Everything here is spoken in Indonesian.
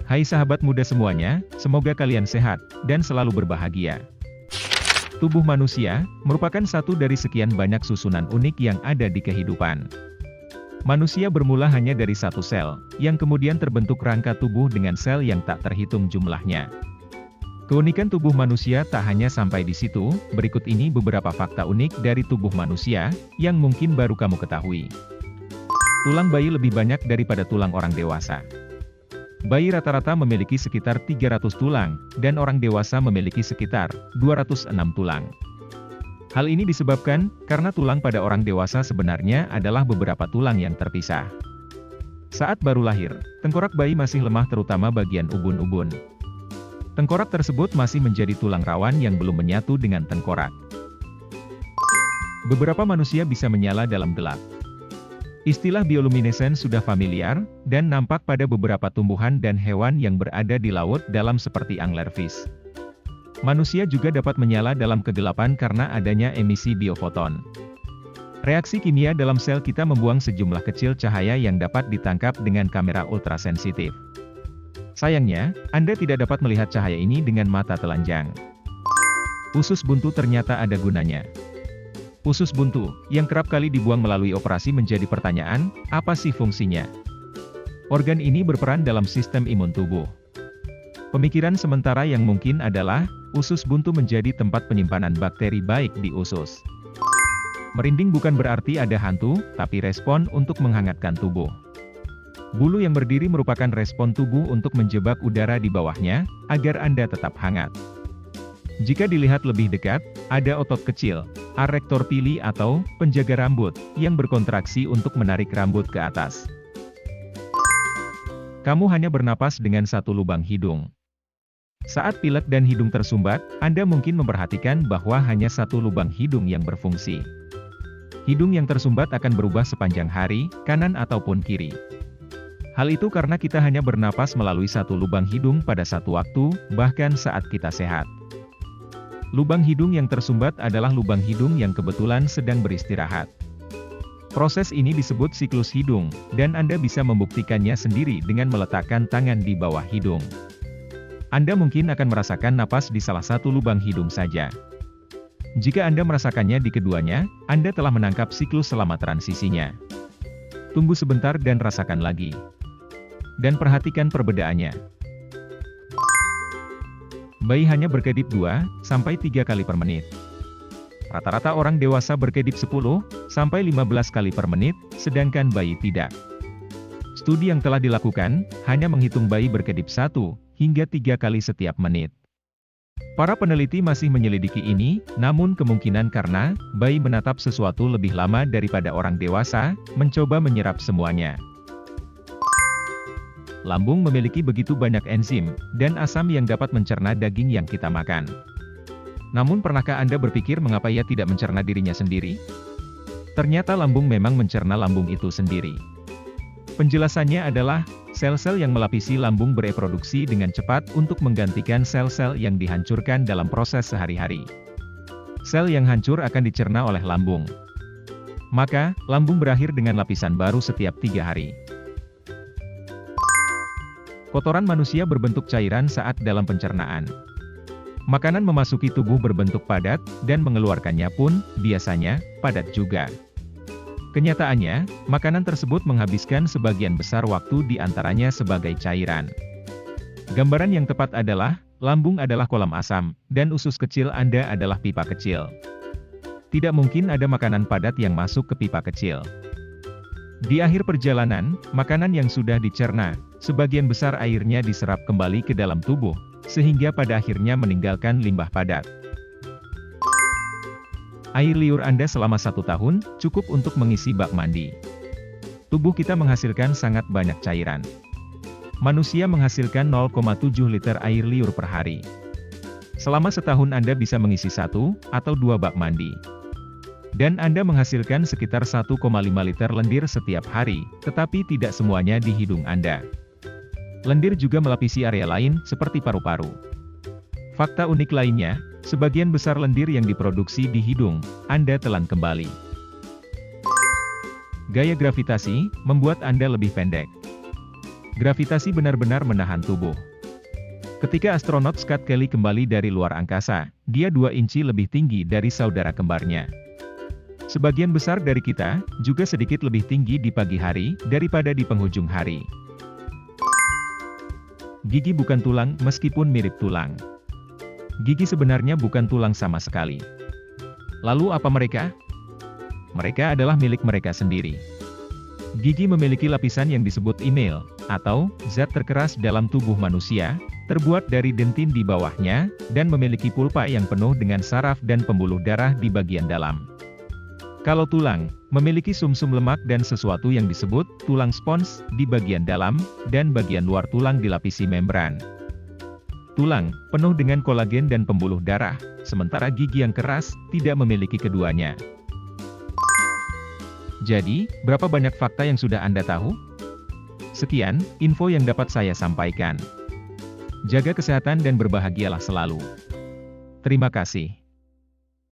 Hai sahabat muda semuanya, semoga kalian sehat, dan selalu berbahagia. Tubuh manusia, merupakan satu dari sekian banyak susunan unik yang ada di kehidupan. Manusia bermula hanya dari satu sel, yang kemudian terbentuk rangka tubuh dengan sel yang tak terhitung jumlahnya. Keunikan tubuh manusia tak hanya sampai di situ, berikut ini beberapa fakta unik dari tubuh manusia, yang mungkin baru kamu ketahui. Tulang bayi lebih banyak daripada tulang orang dewasa. Bayi rata-rata memiliki sekitar 300 tulang, dan orang dewasa memiliki sekitar 206 tulang. Hal ini disebabkan, karena tulang pada orang dewasa sebenarnya adalah beberapa tulang yang terpisah. Saat baru lahir, tengkorak bayi masih lemah terutama bagian ubun-ubun. Tengkorak tersebut masih menjadi tulang rawan yang belum menyatu dengan tengkorak. Beberapa manusia bisa menyala dalam gelap. Istilah bioluminescen sudah familiar, dan nampak pada beberapa tumbuhan dan hewan yang berada di laut dalam seperti anglerfish. Manusia juga dapat menyala dalam kegelapan karena adanya emisi biofoton. Reaksi kimia dalam sel kita membuang sejumlah kecil cahaya yang dapat ditangkap dengan kamera ultrasensitif. Sayangnya, Anda tidak dapat melihat cahaya ini dengan mata telanjang. Usus buntu ternyata ada gunanya. Usus buntu, yang kerap kali dibuang melalui operasi menjadi pertanyaan, apa sih fungsinya? Organ ini berperan dalam sistem imun tubuh. Pemikiran sementara yang mungkin adalah, usus buntu menjadi tempat penyimpanan bakteri baik di usus. Merinding bukan berarti ada hantu, tapi respon untuk menghangatkan tubuh. Bulu yang berdiri merupakan respon tubuh untuk menjebak udara di bawahnya, agar Anda tetap hangat. Jika dilihat lebih dekat, ada otot kecil, arrektor pili atau penjaga rambut, yang berkontraksi untuk menarik rambut ke atas. Kamu hanya bernapas dengan satu lubang hidung. Saat pilek dan hidung tersumbat, Anda mungkin memperhatikan bahwa hanya satu lubang hidung yang berfungsi. Hidung yang tersumbat akan berubah sepanjang hari, kanan ataupun kiri. Hal itu karena kita hanya bernapas melalui satu lubang hidung pada satu waktu, bahkan saat kita sehat. Lubang hidung yang tersumbat adalah lubang hidung yang kebetulan sedang beristirahat. Proses ini disebut siklus hidung, dan Anda bisa membuktikannya sendiri dengan meletakkan tangan di bawah hidung. Anda mungkin akan merasakan napas di salah satu lubang hidung saja. Jika Anda merasakannya di keduanya, Anda telah menangkap siklus selama transisinya. Tunggu sebentar dan rasakan lagi. Dan perhatikan perbedaannya. Bayi hanya berkedip 2-3 kali per menit. Rata-rata orang dewasa berkedip 10-15 kali per menit, sedangkan bayi tidak. Studi yang telah dilakukan, hanya menghitung bayi berkedip 1-3 kali setiap menit. Para peneliti masih menyelidiki ini, namun kemungkinan karena, bayi menatap sesuatu lebih lama daripada orang dewasa, mencoba menyerap semuanya. Lambung memiliki begitu banyak enzim, dan asam yang dapat mencerna daging yang kita makan. Namun pernahkah Anda berpikir mengapa ia tidak mencerna dirinya sendiri? Ternyata lambung memang mencerna lambung itu sendiri. Penjelasannya adalah, sel-sel yang melapisi lambung bereproduksi dengan cepat untuk menggantikan sel-sel yang dihancurkan dalam proses sehari-hari. Sel yang hancur akan dicerna oleh lambung. Maka, lambung berakhir dengan lapisan baru setiap 3 hari. Kotoran manusia berbentuk cairan saat dalam pencernaan. Makanan memasuki tubuh berbentuk padat, dan mengeluarkannya pun, biasanya, padat juga. Kenyataannya, makanan tersebut menghabiskan sebagian besar waktu di antaranya sebagai cairan. Gambaran yang tepat adalah, lambung adalah kolam asam, dan usus kecil Anda adalah pipa kecil. Tidak mungkin ada makanan padat yang masuk ke pipa kecil. Di akhir perjalanan, makanan yang sudah dicerna, sebagian besar airnya diserap kembali ke dalam tubuh, sehingga pada akhirnya meninggalkan limbah padat. Air liur Anda selama 1 tahun, cukup untuk mengisi bak mandi. Tubuh kita menghasilkan sangat banyak cairan. Manusia menghasilkan 0,7 liter air liur per hari. Selama setahun Anda bisa mengisi 1 atau 2 bak mandi. Dan Anda menghasilkan sekitar 1,5 liter lendir setiap hari, tetapi tidak semuanya di hidung Anda. Lendir juga melapisi area lain, seperti paru-paru. Fakta unik lainnya, sebagian besar lendir yang diproduksi di hidung, Anda telan kembali. Gaya gravitasi, membuat Anda lebih pendek. Gravitasi benar-benar menahan tubuh. Ketika astronot Scott Kelly kembali dari luar angkasa, dia 2 inci lebih tinggi dari saudara kembarnya. Sebagian besar dari kita, juga sedikit lebih tinggi di pagi hari, daripada di penghujung hari. Gigi bukan tulang, meskipun mirip tulang. Gigi sebenarnya bukan tulang sama sekali. Lalu apa mereka? Mereka adalah milik mereka sendiri. Gigi memiliki lapisan yang disebut enamel, atau zat terkeras dalam tubuh manusia, terbuat dari dentin di bawahnya, dan memiliki pulpa yang penuh dengan saraf dan pembuluh darah di bagian dalam. Kalau tulang, memiliki sumsum lemak dan sesuatu yang disebut tulang spons di bagian dalam, dan bagian luar tulang dilapisi membran. Tulang, penuh dengan kolagen dan pembuluh darah, sementara gigi yang keras, tidak memiliki keduanya. Jadi, berapa banyak fakta yang sudah Anda tahu? Sekian, info yang dapat saya sampaikan. Jaga kesehatan dan berbahagialah selalu. Terima kasih.